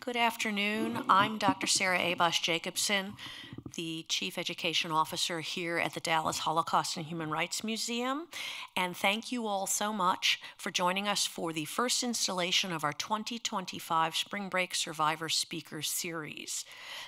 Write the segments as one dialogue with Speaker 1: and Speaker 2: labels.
Speaker 1: Good afternoon. I'm Dr. Sarah Abosh Jacobson, the Chief Education Officer here at the Dallas Holocaust and Human Rights Museum. And thank you all so much for joining us for the first installation of our 2025 Spring Break Survivor Speaker Series.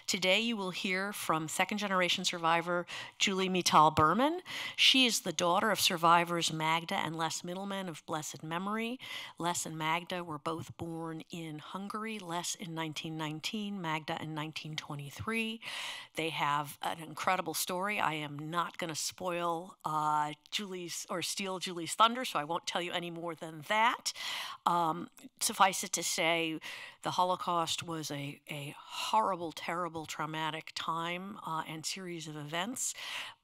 Speaker 1: Today you will hear from second-generation survivor Julie Meetal Berman. She is the daughter of survivors Magda and Les Mittelman of blessed memory. Les and Magda were both born in Hungary, Les in 1919, Magda in 1923. They have an incredible story. I am not going to spoil Julie's or steal Julie's thunder, so I won't tell you any more than that. Suffice it to say, the Holocaust was a horrible, terrible, traumatic time and series of events,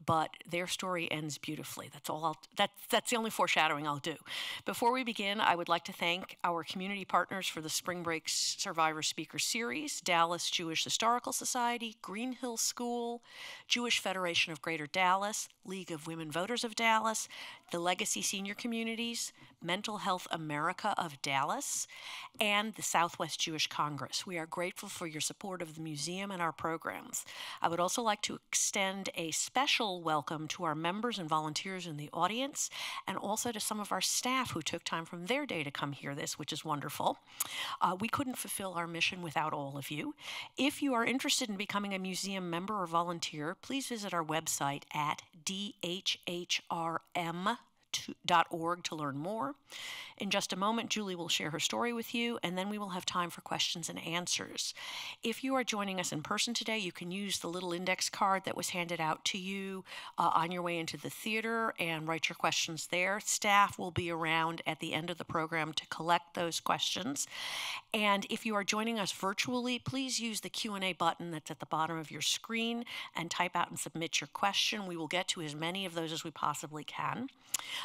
Speaker 1: but their story ends beautifully. That's the only foreshadowing I'll do. Before we begin, I would like to thank our community partners for the Spring Break Survivor Speaker Series: Dallas Jewish Historical Society, Green Hill School, Jewish Federation of Greater Dallas, League of Women Voters of Dallas, the Legacy Senior Communities, Mental Health America of Dallas, and the Southwest Jewish Congress. We are grateful for your support of the museum and our programs. I would also like to extend a special welcome to our members and volunteers in the audience, and also to some of our staff who took time from their day to come hear this, which is wonderful. We couldn't fulfill our mission without all of you. If you are interested in becoming a museum member or volunteer, please visit our website at dhhrm.org to learn more. In just a moment, Julie will share her story with you, and then we will have time for questions and answers. If you are joining us in person today, you can use the little index card that was handed out to you on your way into the theater and write your questions there. Staff will be around at the end of the program to collect those questions. And if you are joining us virtually, please use the Q&A button that's at the bottom of your screen and type out and submit your question. We will get to as many of those as we possibly can.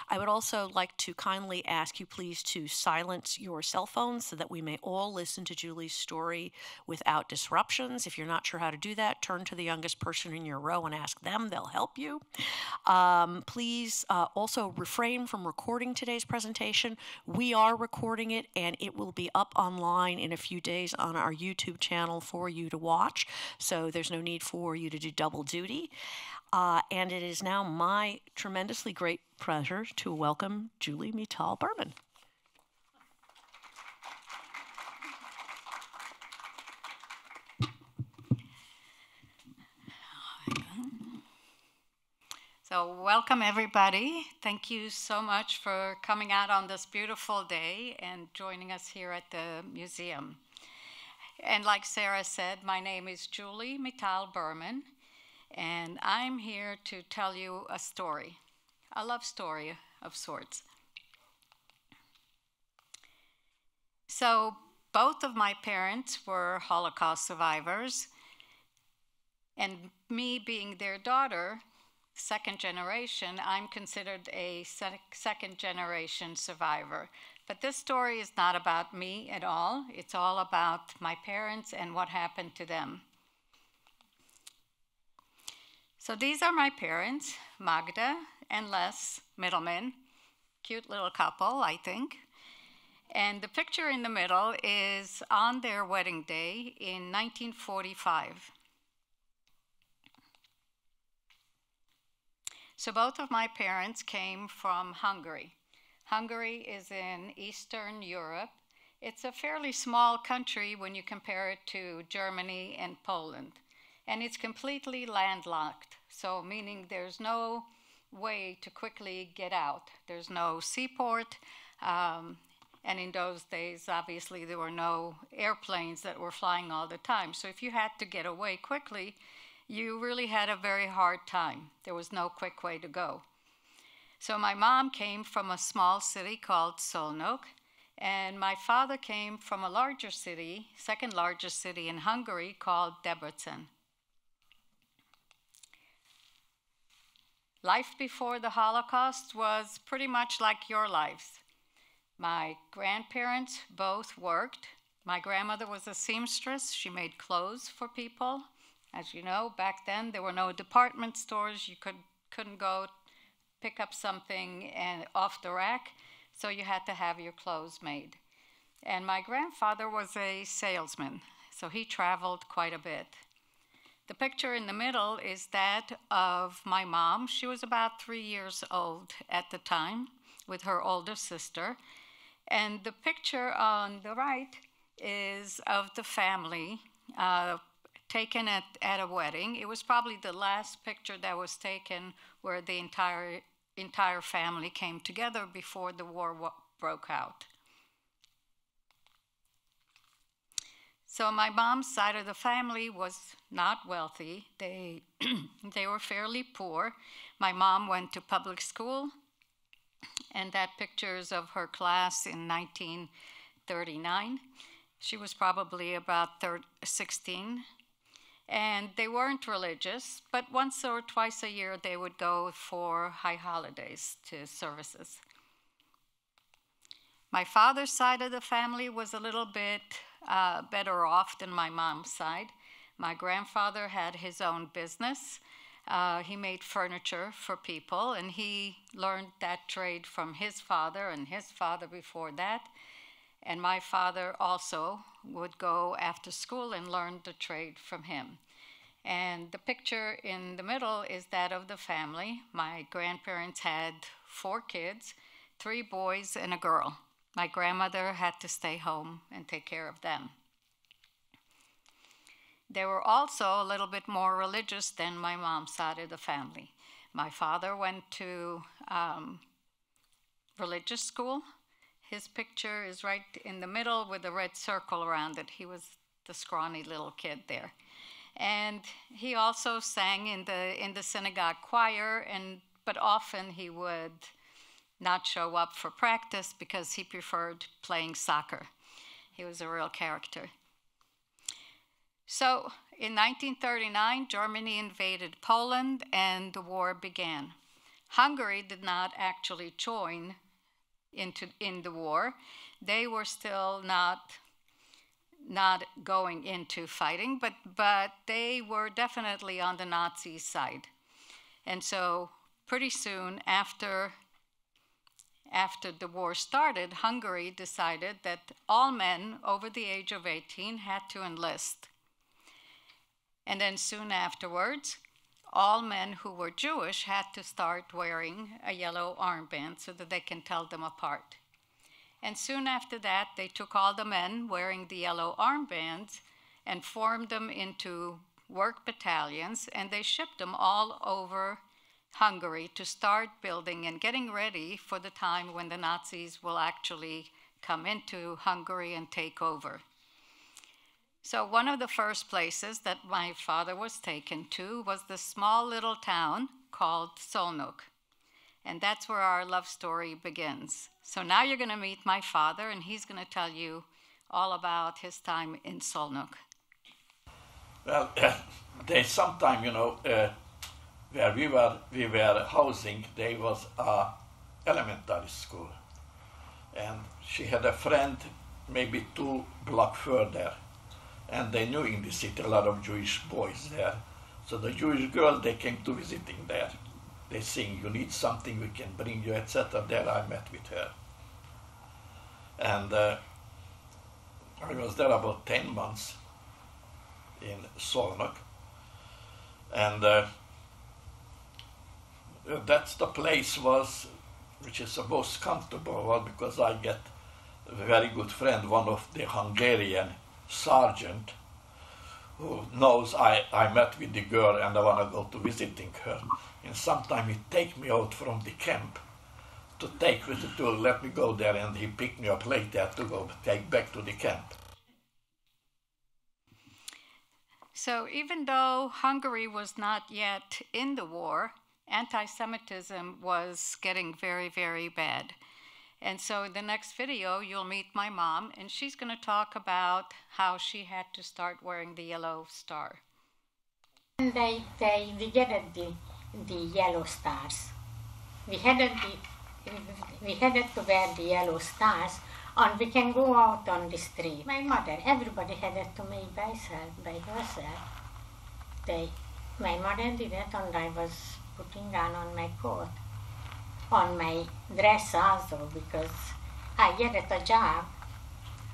Speaker 1: I would also like to kindly ask you please to silence your cell phones so that we may all listen to Julie's story without disruptions. If you're not sure how to do that, turn to the youngest person in your row and ask them. They'll help you. Please also refrain from recording today's presentation. We are recording it, and it will be up online in a few days on our YouTube channel for you to watch, so there's no need for you to do double duty. And it is now my tremendously great pleasure to welcome Julie Meetal Berman.
Speaker 2: So welcome everybody. Thank you so much for coming out on this beautiful day and joining us here at the museum. And like Sarah said, my name is Julie Meetal Berman, and I'm here to tell you a story, a love story of sorts. So both of my parents were Holocaust survivors, and me being their daughter, second generation, I'm considered a second generation survivor. But this story is not about me at all. It's all about my parents and what happened to them. So these are my parents, Magda and Les Mittelman. Cute little couple, I think. And the picture in the middle is on their wedding day in 1945. So both of my parents came from Hungary. Hungary is in Eastern Europe. It's a fairly small country when you compare it to Germany and Poland. And it's completely landlocked, so meaning there's no way to quickly get out. There's no seaport, and in those days, obviously, there were no airplanes that were flying all the time. So if you had to get away quickly, you really had a very hard time. There was no quick way to go. So my mom came from a small city called Szolnok, and my father came from a larger city, second largest city in Hungary, called Debrecen. Life before the Holocaust was pretty much like your lives. My grandparents both worked. My grandmother was a seamstress. She made clothes for people. As you know, back then there were no department stores. You couldn't go pick up something off the rack, so you had to have your clothes made. And my grandfather was a salesman. so he traveled quite a bit. The picture in the middle is that of my mom. She was about 3 years old at the time with her older sister. And the picture on the right is of the family taken at a wedding. It was probably the last picture that was taken where the entire family came together before the war broke out. So my mom's side of the family was not wealthy. They were fairly poor. My mom went to public school, and that picture is of her class in 1939. She was probably about 16. And they weren't religious, but once or twice a year they would go for high holidays to services. My father's side of the family was a little bit better off than my mom's side. My grandfather had his own business. He made furniture for people, and he learned that trade from his father and his father before that. And my father also would go after school and learn the trade from him. And the picture in the middle is that of the family. My grandparents had 4 kids, 3 boys and a girl. My grandmother had to stay home and take care of them. They were also a little bit more religious than my mom's side of the family. My father went to religious school. His picture is right in the middle with a red circle around it. He was the scrawny little kid there. And he also sang in the synagogue choir, but often he would not show up for practice because he preferred playing soccer. He was a real character. So in 1939, Germany invaded Poland and the war began. Hungary did not actually join in the war. They were still not going into fighting, but they were definitely on the Nazi side. And so pretty soon after the war started, Hungary decided that all men over the age of 18 had to enlist. And then soon afterwards, all men who were Jewish had to start wearing a yellow armband so that they can tell them apart. And soon after that, they took all the men wearing the yellow armbands and formed them into work battalions, and they shipped them all over Hungary to start building and getting ready for the time when the Nazis will actually come into Hungary and take over. So one of the first places that my father was taken to was the small little town called Szolnok. And that's where our love story begins. So now you're going to meet my father, and he's going to tell you all about his time in Szolnok.
Speaker 3: Well, there's sometime, where we were housing, there was a elementary school. And she had a friend maybe 2 blocks further. And they knew in the city a lot of Jewish boys there. So the Jewish girls, they came to visiting there. They saying, you need something, we can bring you, etc. There I met with her. And I was there about 10 months in Szolnok. And that's the place which is the most comfortable, because I get a very good friend, one of the Hungarian sergeant, who knows I met with the girl and I want to go to visiting her. And sometime he take me out from the camp to let me go there, and he picked me up later to take back to the camp.
Speaker 2: So even though Hungary was not yet in the war, anti-Semitism was getting very, very bad. And so in the next video, you'll meet my mom, and she's going to talk about how she had to start wearing the yellow star.
Speaker 4: We gathered the yellow stars. We had to wear the yellow stars, and we can go out on the street. My mother, everybody had it to make by herself. My mother did it, and I was putting on my coat, on my dress also, because I get a job,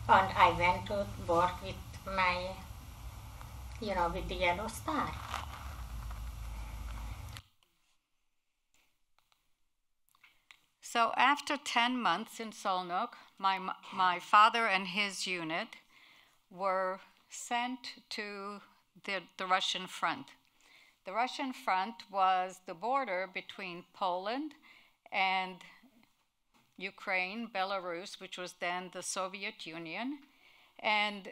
Speaker 4: and I went to work with my with the yellow star.
Speaker 2: So after 10 months in Szolnok, my father and his unit were sent to the Russian front. The Russian front was the border between Poland and Ukraine, Belarus, which was then the Soviet Union. And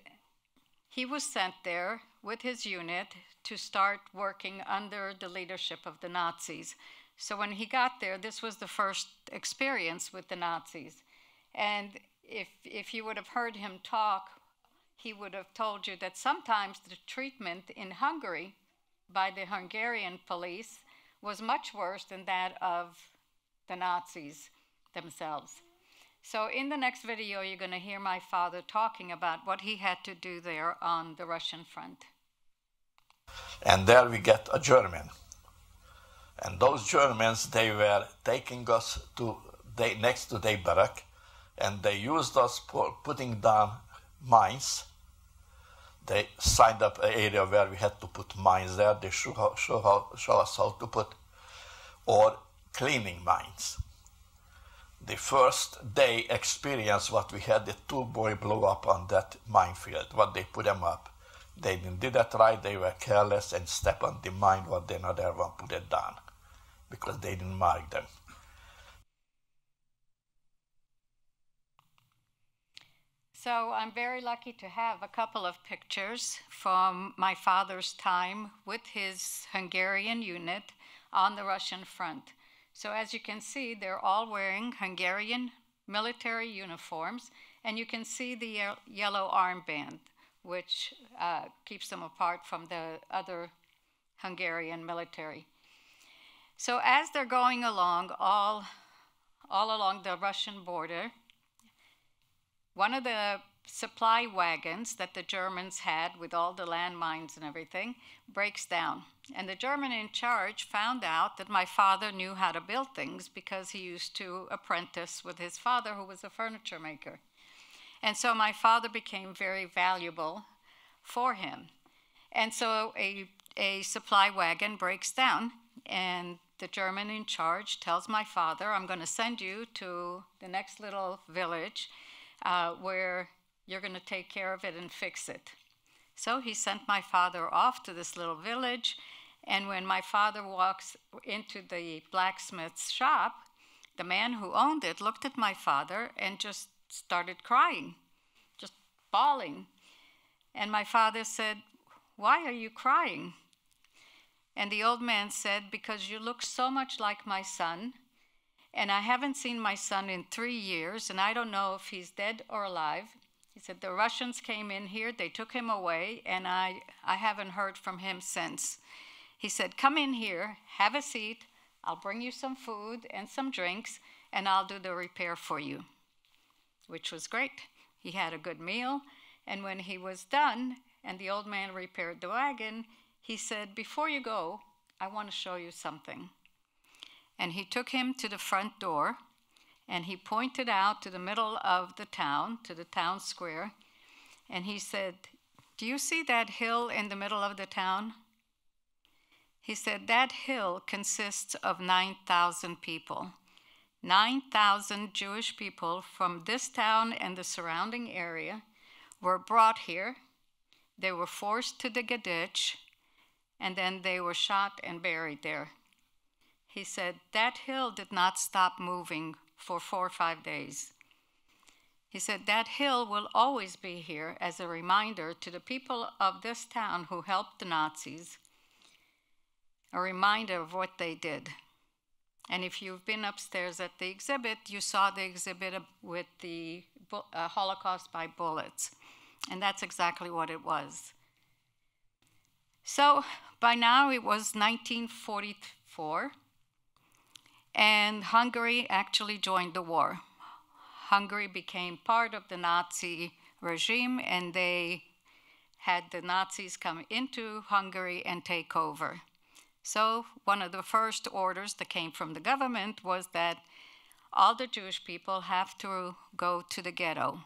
Speaker 2: he was sent there with his unit to start working under the leadership of the Nazis. So when he got there, this was the first experience with the Nazis. And if you would have heard him talk, he would have told you that sometimes the treatment in Hungary by the Hungarian police was much worse than that of the Nazis themselves. So in the next video, you're going to hear my father talking about what he had to do there on the Russian front.
Speaker 3: And there we get a German. And those Germans, they were taking us to next to their barrack, and they used us for putting down mines. They signed up an area where we had to put mines there. They show us how to put, or cleaning mines. The first day experience what we had, the two boys blew up on that minefield, what they put them up. They didn't do that right, they were careless and stepped on the mine what the another one put it down, because they didn't mark them.
Speaker 2: So I'm very lucky to have a couple of pictures from my father's time with his Hungarian unit on the Russian front. So as you can see, they're all wearing Hungarian military uniforms, and you can see the yellow armband, which keeps them apart from the other Hungarian military. So as they're going along, all along the Russian border, one of the supply wagons that the Germans had with all the landmines and everything breaks down. And the German in charge found out that my father knew how to build things because he used to apprentice with his father, who was a furniture maker. And so my father became very valuable for him. And so a supply wagon breaks down, and the German in charge tells my father, I'm going to send you to the next little village where you're going to take care of it and fix it. So he sent my father off to this little village, and when my father walks into the blacksmith's shop, the man who owned it looked at my father and just started crying, just bawling. And my father said, "Why are you crying?" And the old man said, "Because you look so much like my son, and I haven't seen my son in 3 years, and I don't know if he's dead or alive." He said, "The Russians came in here, they took him away, and I haven't heard from him since." He said, "Come in here, have a seat, I'll bring you some food and some drinks, and I'll do the repair for you," which was great. He had a good meal, and when he was done and the old man repaired the wagon, he said, "Before you go, I want to show you something." And he took him to the front door, and he pointed out to the middle of the town, to the town square, and he said, "Do you see that hill in the middle of the town?" He said, "That hill consists of 9,000 people. 9,000 Jewish people from this town and the surrounding area were brought here. They were forced to dig a ditch, and then they were shot and buried there." He said, "That hill did not stop moving for 4 or 5 days." He said, "That hill will always be here as a reminder to the people of this town who helped the Nazis, a reminder of what they did." And if you've been upstairs at the exhibit, you saw the exhibit with the Holocaust by bullets. And that's exactly what it was. So by now it was 1944, and Hungary actually joined the war. Hungary became part of the Nazi regime, and they had the Nazis come into Hungary and take over. So one of the first orders that came from the government was that all the Jewish people have to go to the ghetto.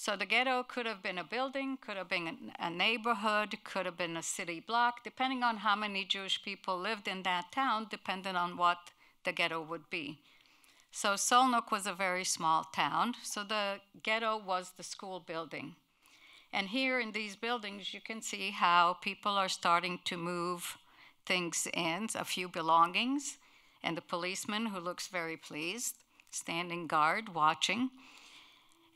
Speaker 2: So the ghetto could have been a building, could have been a neighborhood, could have been a city block, depending on how many Jewish people lived in that town, depending on what the ghetto would be. So Solnok was a very small town, so the ghetto was the school building. And here in these buildings, you can see how people are starting to move things in, a few belongings, and the policeman, who looks very pleased, standing guard, watching.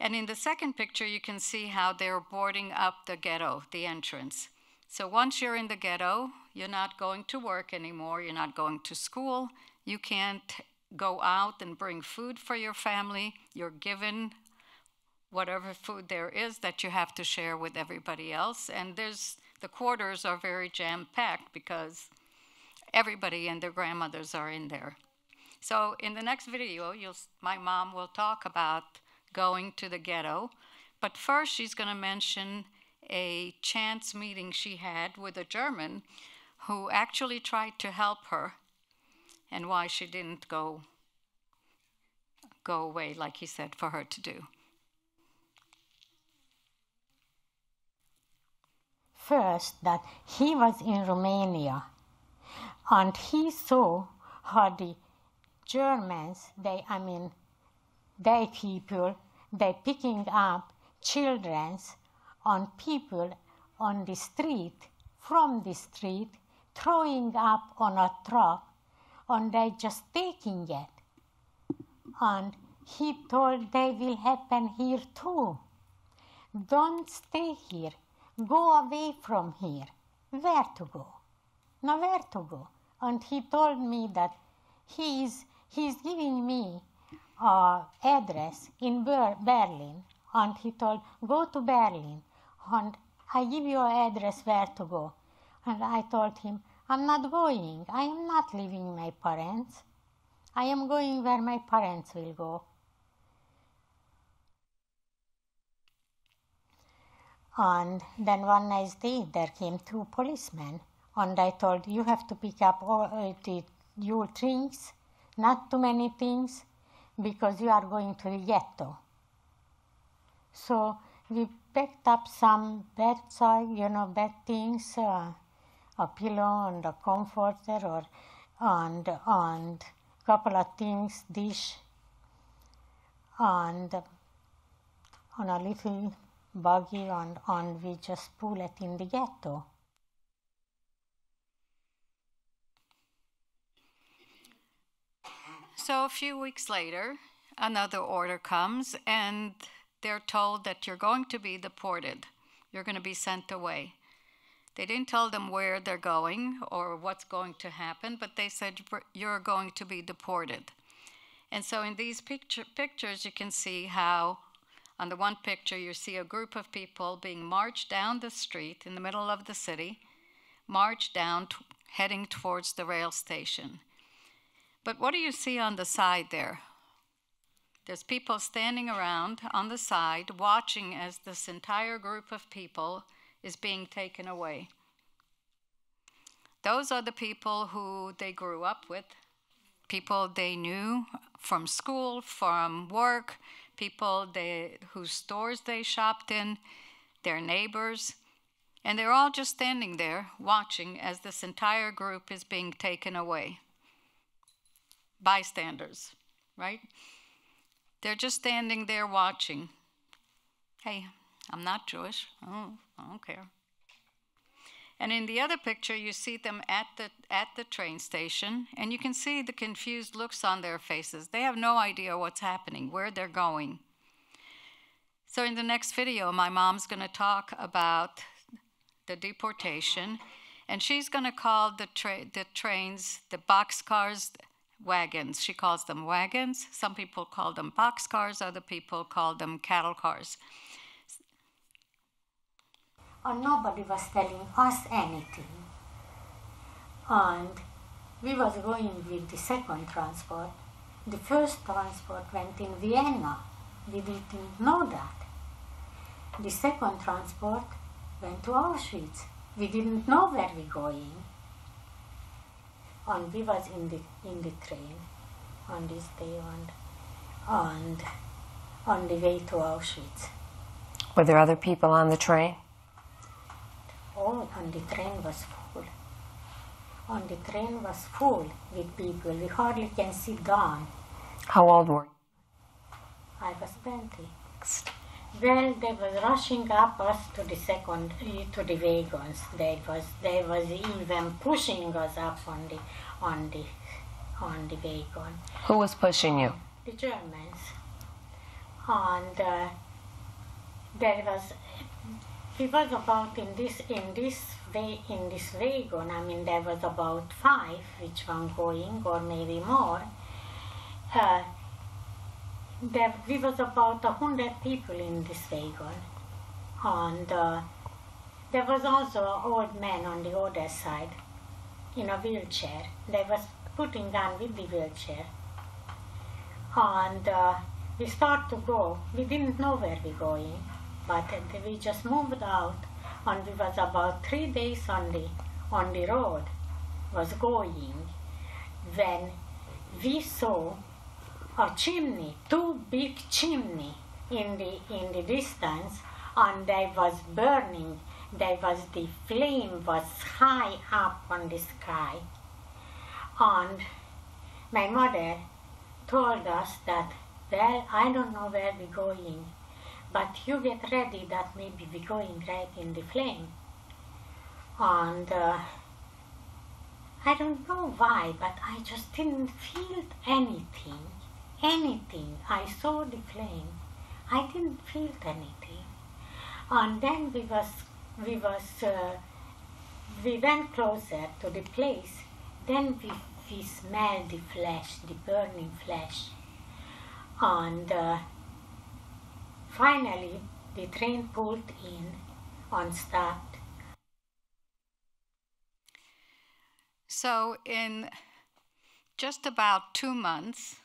Speaker 2: And in the second picture, you can see how they're boarding up the ghetto, the entrance. So once you're in the ghetto, you're not going to work anymore, you're not going to school, you can't go out and bring food for your family, you're given whatever food there is that you have to share with everybody else. And the quarters are very jam-packed because everybody and their grandmothers are in there. So in the next video, my mom will talk about going to the ghetto. But first, she's going to mention a chance meeting she had with a German who actually tried to help her and why she didn't go away, like he said, for her to do.
Speaker 4: First, that he was in Romania and he saw how the Germans, they people, they picking up children and people on the street, from the street, throwing up on a truck, and they just taking it. And he told they will happen here too. Don't stay here. Go away from here. Where to go? Nowhere to go. And he told me that he's giving me an address in Berlin. And he told, go to Berlin. And I give you an address where to go. And I told him, I'm not going. I am not leaving my parents. I am going where my parents will go. And then one nice day, there came two policemen, and I told, you have to pick up all your things, not too many things, because you are going to the ghetto. So we picked up some bedside, bed things, a pillow and a comforter, and a couple of things, dish, and on a little buggy, and we just pull it in the ghetto.
Speaker 2: So a few weeks later, another order comes, and they're told that you're going to be deported. You're going to be sent away. They didn't tell them where they're going or what's going to happen, but they said you're going to be deported. And so in these pictures, you can see how on the one picture, you see a group of people being marched down the street in the middle of the city, marched down, heading towards the rail station. But what do you see on the side there? There's people standing around on the side, watching as this entire group of people is being taken away. Those are the people who they grew up with, people they knew from school, from work, people whose stores they shopped in, their neighbors, and they're all just standing there watching as this entire group is being taken away. Bystanders, right? They're just standing there watching. Hey, I'm not Jewish. Oh, I don't care. And in the other picture, you see them at the train station, and you can see the confused looks on their faces. They have no idea what's happening, where they're going. So in the next video, my mom's going to talk about the deportation, and she's going to call the trains, the boxcars, wagons. She calls them wagons. Some people call them boxcars, other people call them cattle cars.
Speaker 4: And nobody was telling us anything. And we was going with the second transport. The first transport went in Vienna. We didn't know that. The second transport went to Auschwitz. We didn't know where we were going. And we was in the train on this day and on the way to Auschwitz.
Speaker 5: Were there other people on the train?
Speaker 4: Oh, on the train was full. On the train was full with people. We hardly can sit down.
Speaker 5: How old were you?
Speaker 4: I was 20. Well, they was rushing up us to the wagons. They was even pushing us up on the wagon.
Speaker 5: Who was pushing you?
Speaker 4: The Germans. And we was about in this wagon. I mean, there was about 5, which one going, or maybe more. We was about 100 people in this wagon, and there was also an old man on the other side in a wheelchair. They was putting on with the wheelchair, and we start to go. We didn't know where we going, but we just moved out, and we was about 3 days on the road was going when we saw a chimney, 2 big chimney in the distance, and they was burning. The flame was high up on the sky, and my mother told us that, well, I don't know where we're going, but you get ready that maybe we're going right in the flame. And I don't know why, but I just didn't feel anything. I saw the flame. I didn't feel anything. And then we went closer to the place. Then we smelled the flesh, the burning flesh. And finally, the train pulled in and stopped.
Speaker 2: So in just about 2 months,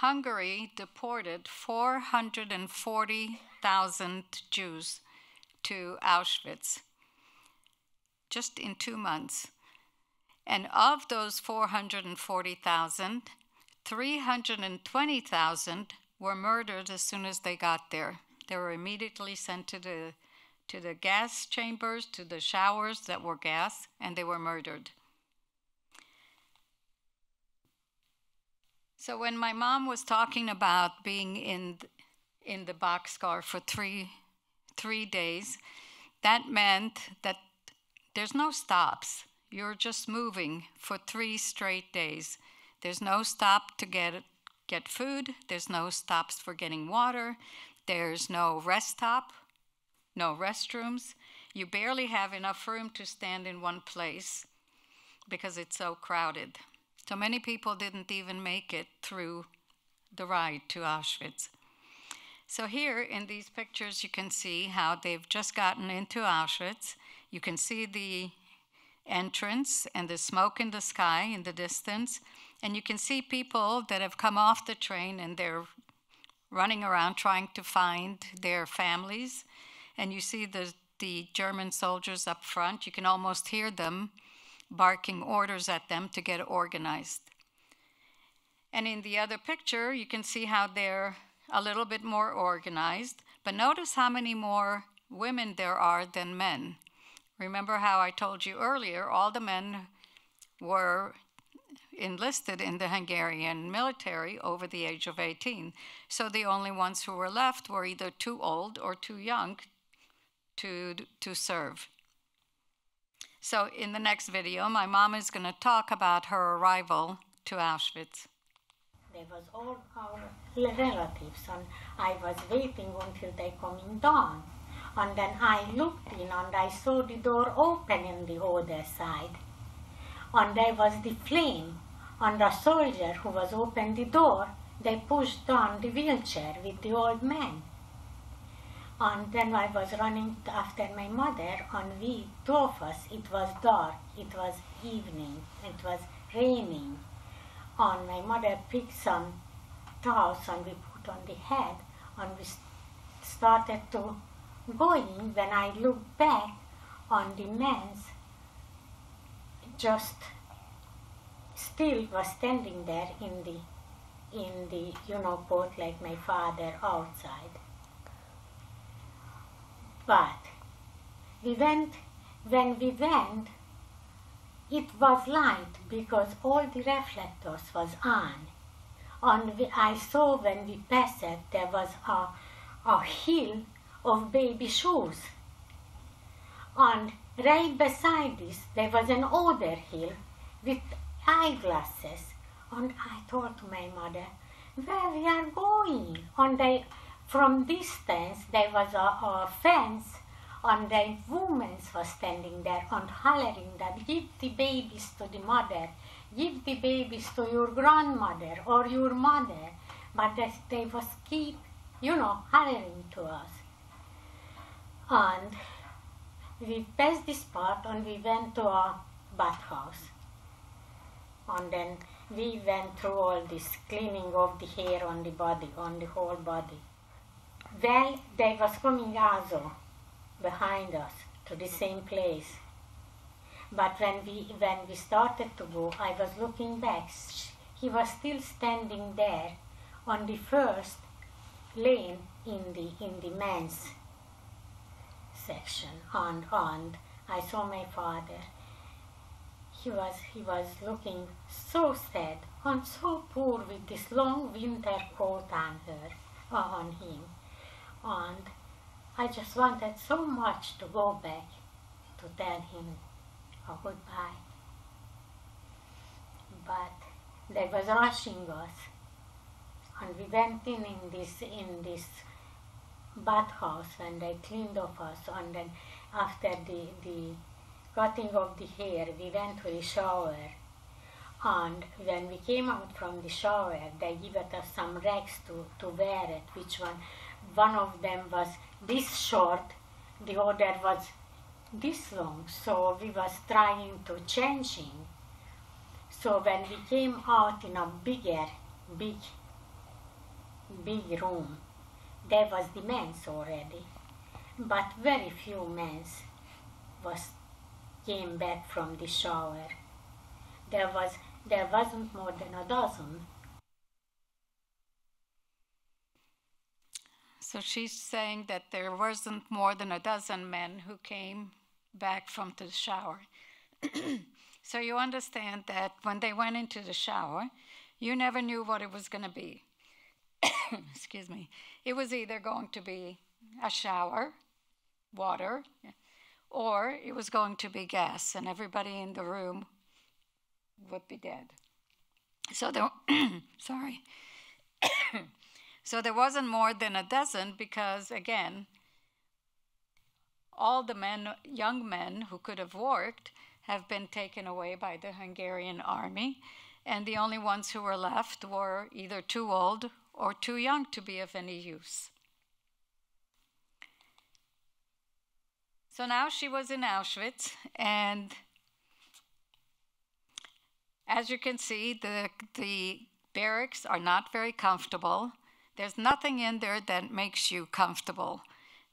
Speaker 2: Hungary deported 440,000 Jews to Auschwitz, just in 2 months. And of those 440,000, 320,000 were murdered as soon as they got there. They were immediately sent to the gas chambers, to the showers that were gas, and they were murdered. So when my mom was talking about being in the boxcar for three days, that meant that there's no stops. You're just moving for 3 straight days. There's no stop to get food. There's no stops for getting water. There's no rest stop, no restrooms. You barely have enough room to stand in one place because it's so crowded. So many people didn't even make it through the ride to Auschwitz. So here in these pictures, you can see how they've just gotten into Auschwitz. You can see the entrance and the smoke in the sky in the distance. And you can see people that have come off the train and they're running around trying to find their families. And you see the German soldiers up front. You can almost hear them barking orders at them to get organized. And in the other picture, you can see how they're a little bit more organized, but notice how many more women there are than men. Remember how I told you earlier, all the men were enlisted in the Hungarian military over the age of 18. So the only ones who were left were either too old or too young to serve. So in the next video, my mom is going to talk about her arrival to Auschwitz.
Speaker 4: There was all our relatives, and I was waiting until they coming down. And then I looked in and I saw the door open on the other side. And there was the flame. And the soldier who was open the door, they pushed down the wheelchair with the old man. And then I was running after my mother, and we, 2 of us, it was dark, it was evening, it was raining. And my mother picked some towels and we put on the head, and we started to going. When I looked back, on the man's just still was standing there in the boat like my father outside. But when we went, it was light because all the reflectors was on. And I saw when we passed it, there was a hill of baby shoes. And right beside this, there was an older hill with eyeglasses. And I told to my mother, where we are going? And from distance, there was a fence, and the woman was standing there and hollering that, give the babies to the mother, give the babies to your grandmother or your mother. But they was keep, hollering to us. And we passed this part and we went to a bathhouse. And then we went through all this cleaning of the hair on the body, on the whole body. Well, they was coming also behind us to the same place. But when we started to go, I was looking back. He was still standing there on the first lane in the men's section. And I saw my father. He was looking so sad and so poor with this long winter coat on him. And I just wanted so much to go back to tell him a goodbye. But they was rushing us, and we went in this bathhouse and they cleaned off us. And then after the cutting of the hair, we went to the shower. And when we came out from the shower, they gave us some rags to wear it. One of them was this short, the other was this long. So we was trying to change him. So when we came out in a big room, there was the men's already, but very few men's came back from the shower. There wasn't more than a dozen.
Speaker 2: So she's saying that there wasn't more than a dozen men who came back from the shower. So you understand that when they went into the shower, you never knew what it was going to be. Excuse me. It was either going to be a shower, water, or it was going to be gas, and everybody in the room would be dead. So sorry. So there wasn't more than a dozen because, again, all the young men who could have worked have been taken away by the Hungarian army, and the only ones who were left were either too old or too young to be of any use. So now she was in Auschwitz, and as you can see, the barracks are not very comfortable. There's nothing in there that makes you comfortable.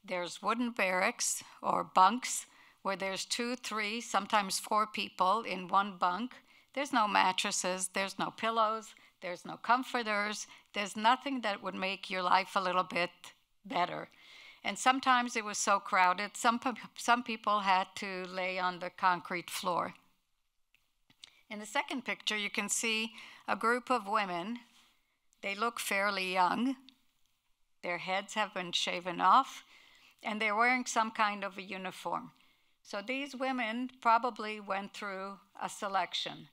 Speaker 2: There's wooden barracks or bunks where there's 2, 3, sometimes 4 people in one bunk. There's no mattresses, there's no pillows, there's no comforters, there's nothing that would make your life a little bit better. And sometimes it was so crowded, some people had to lay on the concrete floor. In the second picture, you can see a group of women. They look fairly young. Their heads have been shaven off, and they're wearing some kind of a uniform. So these women probably went through a selection,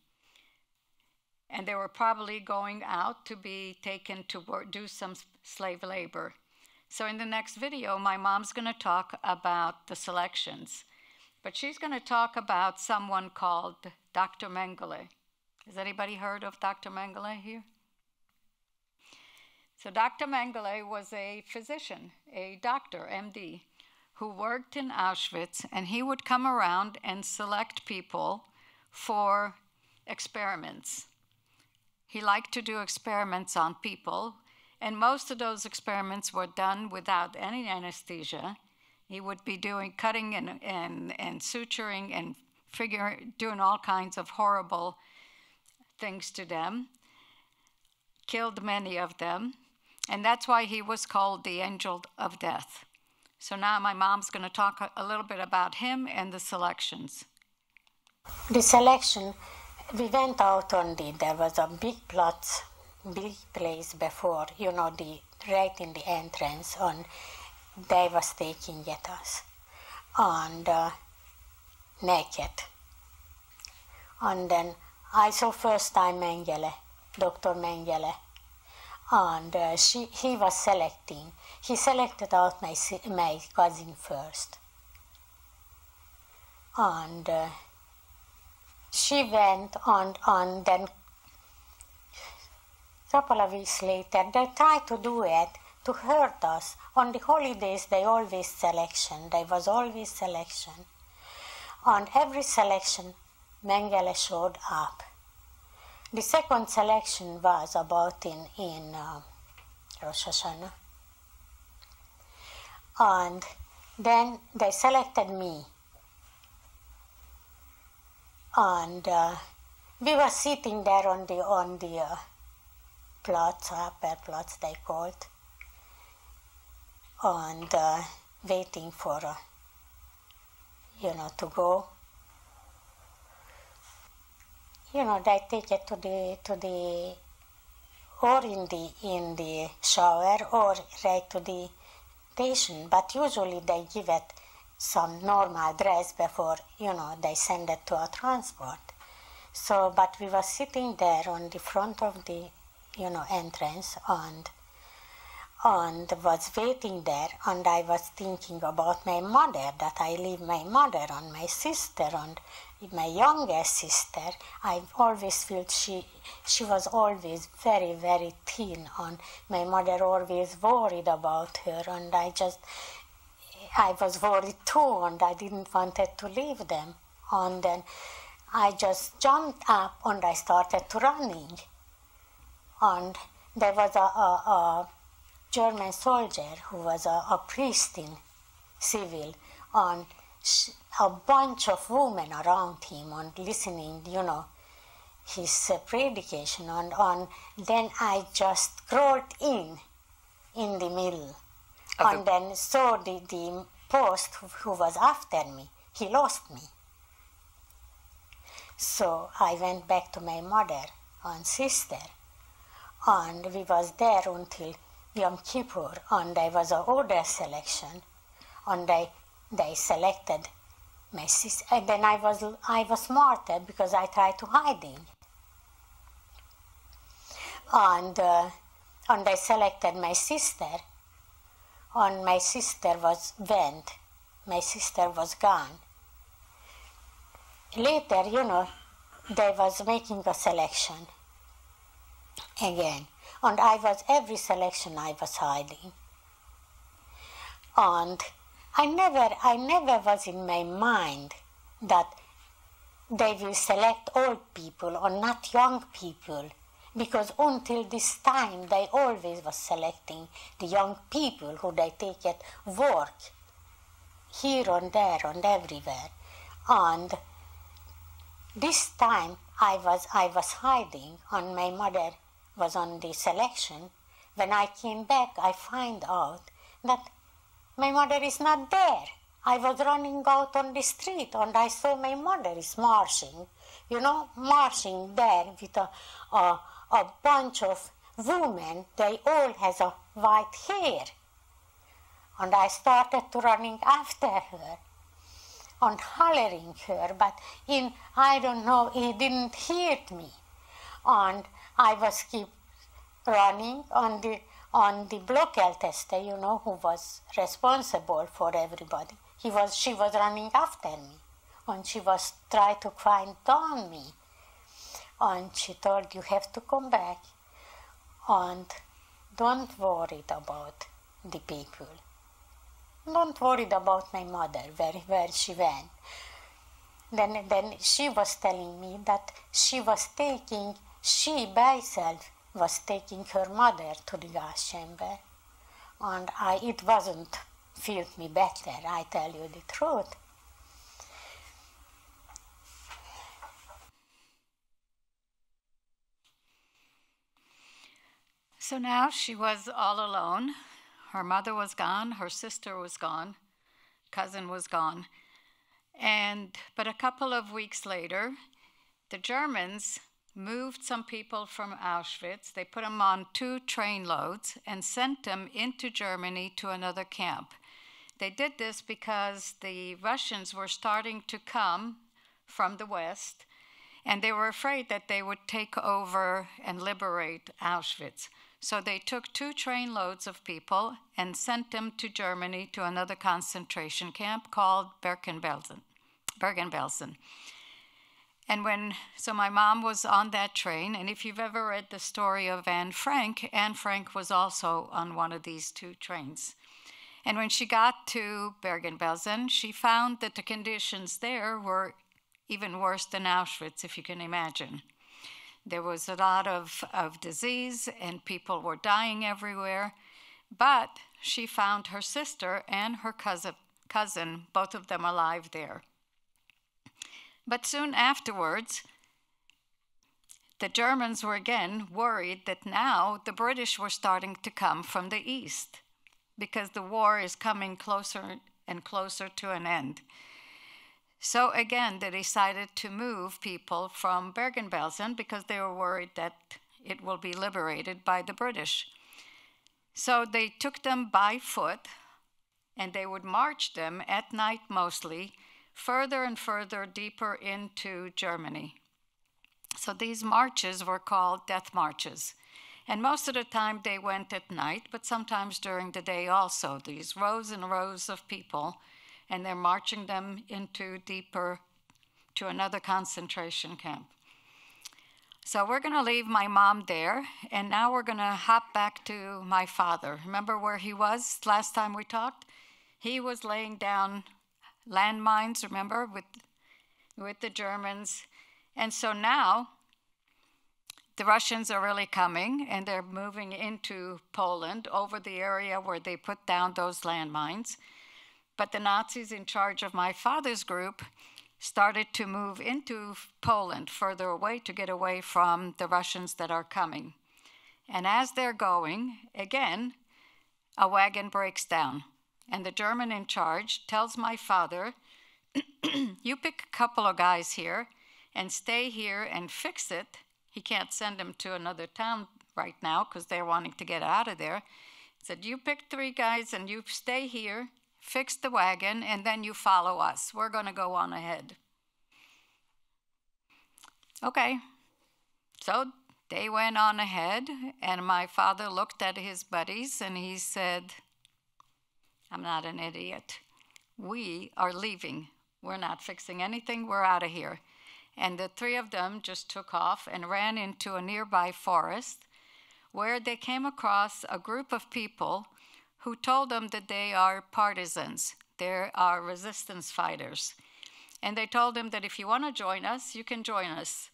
Speaker 2: and they were probably going out to be taken to work, do some slave labor. So in the next video, my mom's going to talk about the selections, but she's going to talk about someone called Dr. Mengele. Has anybody heard of Dr. Mengele here? So Dr. Mengele was a physician, a doctor, MD, who worked in Auschwitz, and he would come around and select people for experiments. He liked to do experiments on people, and most of those experiments were done without any anesthesia. He would be doing cutting and suturing and doing all kinds of horrible things to them, killed many of them, and that's why he was called the angel of death. So now my mom's going to talk a little bit about him and the selections.
Speaker 4: The selection, we went out on there was a big place before, right in the entrance, and they was taking at us, and naked. And then I saw first time Mengele, Dr. Mengele, and he was selecting. He selected out my cousin first. And she went on, and then a couple of weeks later, they tried to do it to hurt us. On the holidays, there was always selection. On every selection, Mengele showed up. The second selection was about in Rosh Hashanah. And then they selected me. And we were sitting there on the Platz, upper Platz they called, and waiting for, to go. They take it to the or in the shower or right to the station, but usually they give it some normal dress before, they send it to a transport. So, but we were sitting there on the front of the, entrance and was waiting there, and I was thinking about my mother, that I leave my mother and my sister and my youngest sister. I always felt she was always very, very thin, and my mother always worried about her, and I was worried too, and I didn't want to leave them. And then I just jumped up and I started running. And there was a German soldier who was a priest in civil, and a bunch of women around him and listening, his predication. And then I just crawled in the middle. And then saw the post who was after me. He lost me. So I went back to my mother and sister, and we was there until Yom Kippur, and there was an order selection, and they selected my sister. And then I was martyred because I tried to hiding. And they selected my sister. And my sister was gone. Later, they was making a selection again. And every selection I was hiding. And I never was in my mind that they will select old people or not young people. Because until this time, they always was selecting the young people who they take at work, here and there and everywhere. And this time, I was hiding, and my mother was on the selection. When I came back, I find out that my mother is not there. I was running out on the street, and I saw my mother is marching, marching there with a bunch of women. They all has a white hair. And I started running after her and hollering her, but I don't know, he didn't hear me. And I was keep running on the blockade tester, who was responsible for everybody. She was running after me, and she was trying to find down me. And she told, you have to come back, and don't worry about the people. Don't worry about my mother, where she went. Then she was telling me that she by herself was taking her mother to the gas chamber. And it wasn't felt me better, I tell you the truth.
Speaker 2: So now she was all alone. Her mother was gone, her sister was gone, cousin was gone. But a couple of weeks later, the Germans moved some people from Auschwitz. They put them on 2 train loads and sent them into Germany to another camp. They did this because the Russians were starting to come from the west, and they were afraid that they would take over and liberate Auschwitz. So they took 2 train loads of people and sent them to Germany to another concentration camp called Bergen-Belsen. And so my mom was on that train, and if you've ever read the story of Anne Frank was also on one of these 2 trains. And when she got to Bergen-Belsen, she found that the conditions there were even worse than Auschwitz, if you can imagine. There was a lot of disease, and people were dying everywhere. But she found her sister and her cousin, both of them alive there. But soon afterwards, the Germans were again worried that now the British were starting to come from the east, because the war is coming closer and closer to an end. So again, they decided to move people from Bergen-Belsen because they were worried that it will be liberated by the British. So they took them by foot, and they would march them at night mostly, further and further deeper into Germany. So these marches were called death marches. And most of the time they went at night, but sometimes during the day also. These rows and rows of people, and they're marching them into deeper to another concentration camp. So we're going to leave my mom there, and now we're going to hop back to my father. Remember where he was last time we talked? He was laying down landmines, remember, with the Germans. And so now the Russians are really coming, and they're moving into Poland over the area where they put down those landmines. But the Nazis in charge of my father's group started to move into Poland, further away, to get away from the Russians that are coming. And as they're going, again, a wagon breaks down. And the German in charge tells my father, you pick a couple of guys here and stay here and fix it. He can't send them to another town right now because they're wanting to get out of there. He said, you pick 3 guys and you stay here, fix the wagon, and then you follow us. We're going to go on ahead. Okay. So they went on ahead, and my father looked at his buddies and he said, I'm not an idiot. We are leaving. We're not fixing anything. We're out of here. And the 3 of them just took off and ran into a nearby forest where they came across a group of people who told them that they are partisans. They are resistance fighters. And they told them that if you want to join us, you can join us.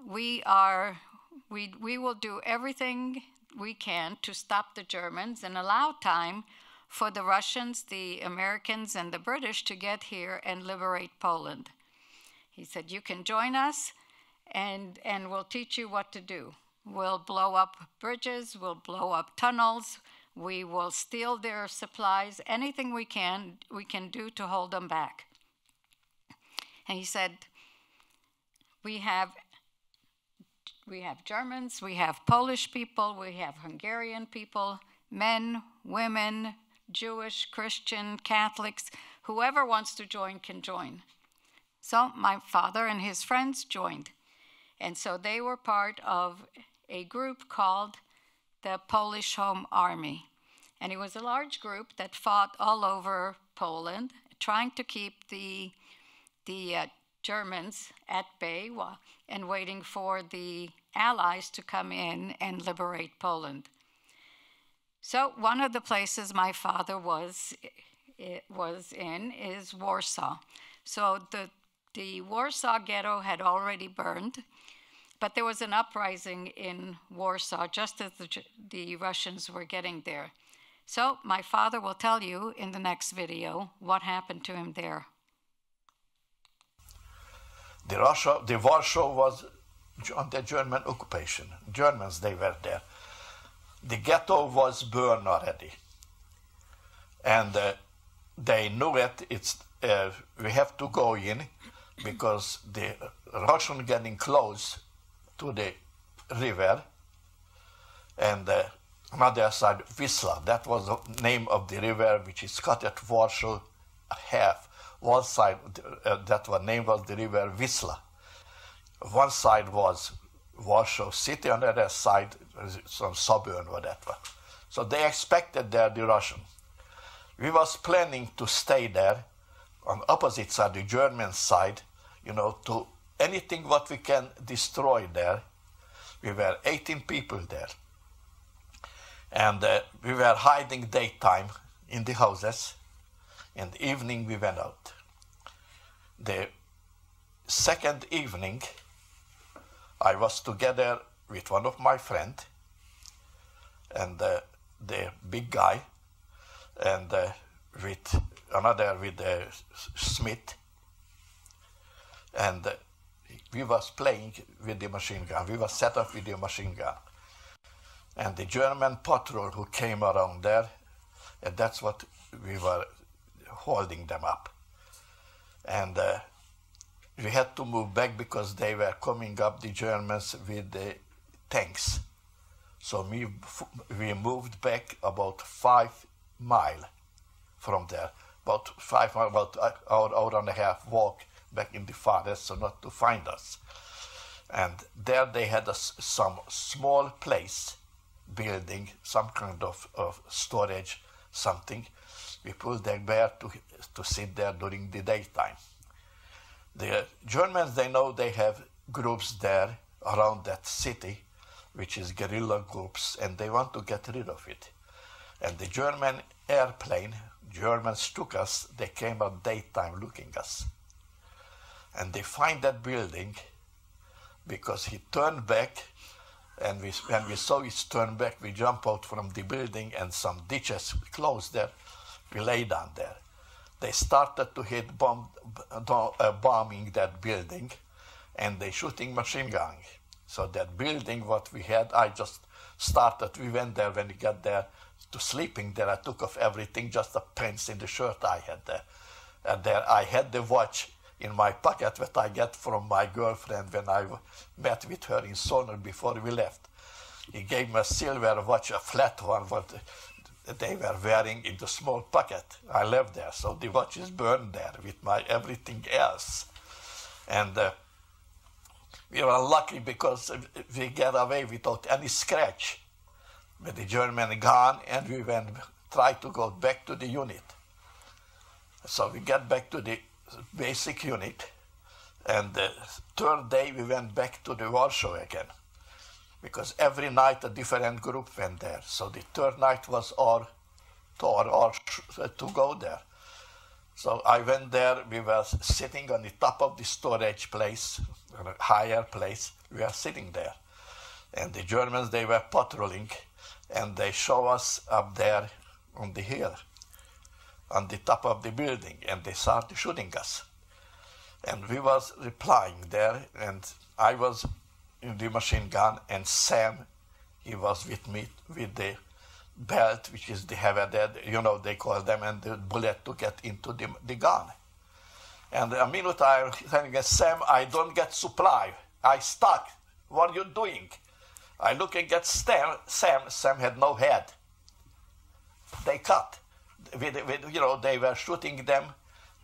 Speaker 2: We will do everything we can to stop the Germans and allow time for the Russians, the Americans, and the British to get here and liberate Poland. He said, you can join us, and we'll teach you what to do. We'll blow up bridges, we'll blow up tunnels, we will steal their supplies, anything we can do to hold them back. And he said, we have Germans, we have Polish people, we have Hungarian people, men, women, Jewish, Christian, Catholics, whoever wants to join can join. So my father and his friends joined. And so they were part of a group called the Polish Home Army. And it was a large group that fought all over Poland, trying to keep the Germans at bay and waiting for the Allies to come in and liberate Poland. So one of the places my father was in is Warsaw. So the Warsaw ghetto had already burned, but there was an uprising in Warsaw just as the Russians were getting there. So my father will tell you in the next video what happened to him there.
Speaker 3: The Warsaw was under German occupation. Germans, they were there. The ghetto was burned already. and they knew it. We have to go in because the Russian getting close to the river, and another side, Wisla. That was the name of the river, which is cut at Warsaw half. One side, that was name was the river Wisla. One side was Warsaw City, on the other side, some suburb or whatever. So they expected there the Russian. We was planning to stay there on opposite side, the German side, to anything what we can destroy there. We were 18 people there. And we were hiding daytime in the houses, and evening we went out. The second evening, I was together with one of my friends, and the big guy, and with another, with Smith, and we was playing with the machine gun. We was set up with the machine gun. And the German patrol who came around there, and that's what we were holding them up. And we had to move back because they were coming up, the Germans, with the tanks. So we moved back about 5 miles from there, about 5 miles, about an hour and a half walk back in the forest, so not to find us. And there they had some small place, building, some kind of storage, something. We put them there to sit there during the daytime. The Germans, they know they have groups there around that city, which is guerrilla groups, and they want to get rid of it. And the German airplane, Germans took us, they came at daytime looking us. And they find that building because he turned back, and when we saw his turn back, we jumped out from the building, and some ditches closed there. We lay down there. They started to hit bombing that building, and they shooting machine gun. So that building, what we had, I just started. We went there when we got there to sleeping there. I took off everything, just the pants in the shirt I had there. And there I had the watch in my pocket that I get from my girlfriend when I met with her in Solna before we left. He gave me a silver watch, a flat one, what they were wearing in the small pocket. I left there, so the watch is burned there with my everything else. And we were lucky because we got away without any scratch with the German gun, and we tried to go back to the unit. So we got back to the basic unit, and the third day we went back to the Warsaw again, because every night a different group went there. So the third night was our tour to go there. So I went there. We were sitting on the top of the storage place, on a higher place. We were sitting there, and the Germans, they were patrolling, and they show us up there on the hill, on the top of the building, and they started shooting us. And we was replying there, and I was in the machine gun, and Sam, he was with me with the belt, which is the heavy, they call them, and the bullet to get into the gun. And a minute I'm telling Sam, I don't get supply. I stuck. What are you doing? I looking at Sam had no head. They cut. They were shooting them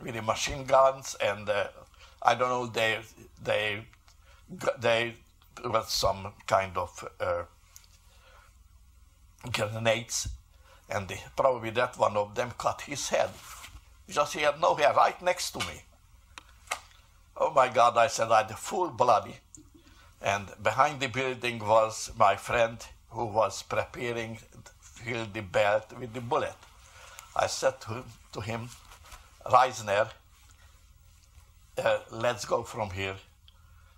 Speaker 3: with the machine guns, and I don't know, they was some kind of grenades, and probably that one of them cut his head. Just he had no hair, right next to me. Oh my God, I said, I had full bloody. And behind the building was my friend who was preparing to fill the belt with the bullet. I said to him, Reisner, let's go from here,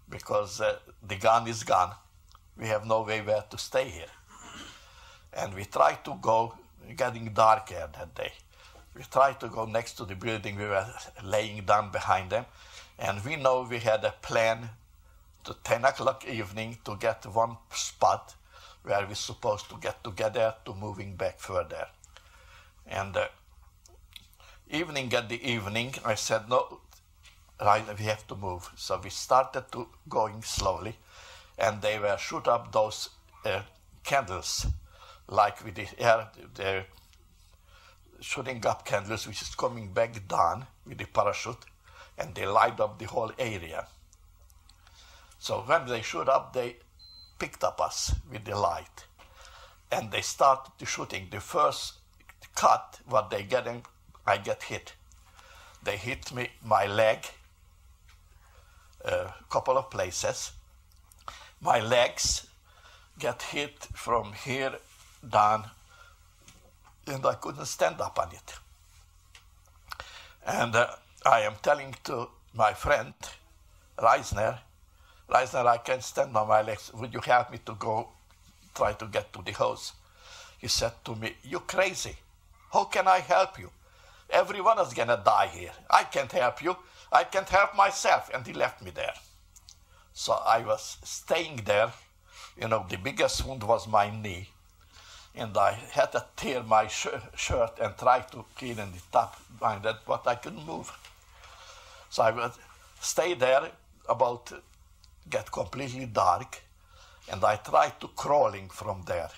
Speaker 3: because the gun is gone. We have no way where to stay here. And we tried to go, getting darker that day. We tried to go next to the building. We were laying down behind them. And we know we had a plan to 10 o'clock evening to get one spot where we're supposed to get together to moving back further. And At the evening, I said, no, right, we have to move. So we started to going slowly, and they were shoot up those candles, like with the air, they're shooting up candles, which is coming back down with the parachute, and they light up the whole area. So when they shoot up, they picked up us with the light, and they started the shooting. The first cut, what they getting, I get hit. They hit me, my leg, a couple of places. My legs get hit from here down, and I couldn't stand up on it. And I am telling to my friend, Reisner, I can't stand on my legs. Would you help me to go try to get to the house? He said to me, you crazy. How can I help you? Everyone is gonna die here. I can't help you. I can't help myself. And he left me there. So I was staying there. You know, the biggest wound was my knee. And I had to tear my shirt and try to clean the top behind that, but I couldn't move. So I would stay there about get completely dark, and I tried to crawling from there.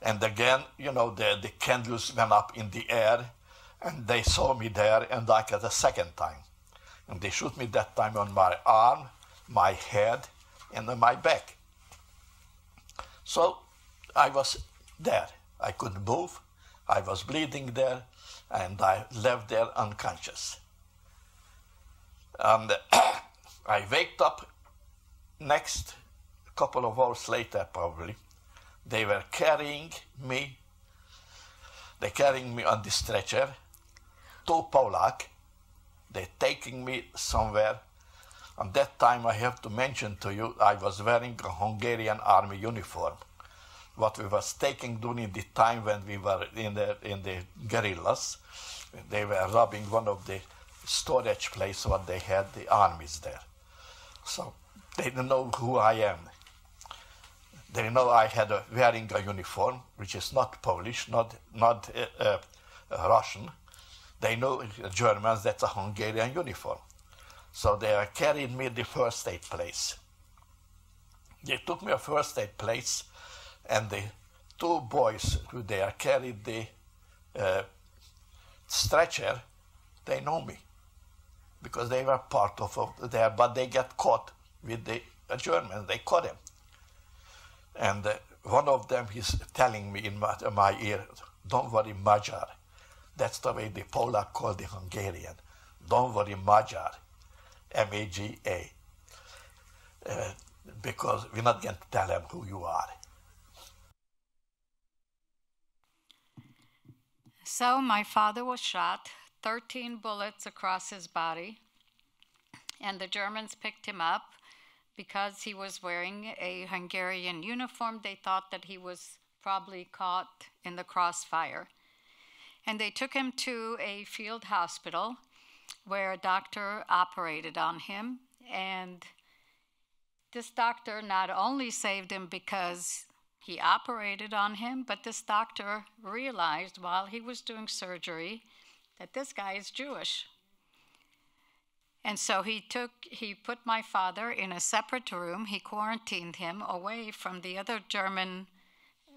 Speaker 3: And again, you know, the candles went up in the air, and they saw me there, and I got a second time. And they shoot me that time on my arm, my head, and on my back. So I was there. I couldn't move. I was bleeding there, and I left there unconscious. And I waked up next couple of hours later, probably. They were carrying me. They're carrying me on the stretcher to Polak. They're taking me somewhere. And that time, I have to mention to you, I was wearing a Hungarian army uniform. What we was taking during the time when we were in the guerrillas. They were robbing one of the storage place what they had, the armies there. So they don't know who I am. They know I had wearing a uniform, which is not Polish, not Russian. They know Germans, that's a Hungarian uniform. So they are carrying me the first aid place. They took me a first aid place, and the two boys who there carried the stretcher, they know me because they were part of there, but they got caught with the Germans. They caught him. And one of them is telling me in my ear, don't worry, Magyar. That's the way the Polak call the Hungarian. Don't worry, Magyar. M-A-G-A. Because we're not going to tell them who you are.
Speaker 2: So my father was shot, 13 bullets across his body, and the Germans picked him up because he was wearing a Hungarian uniform. They thought that he was probably caught in the crossfire. And they took him to a field hospital where a doctor operated on him. And this doctor not only saved him because he operated on him, but this doctor realized while he was doing surgery that this guy is Jewish. And so he put my father in a separate room. He quarantined him away from the other German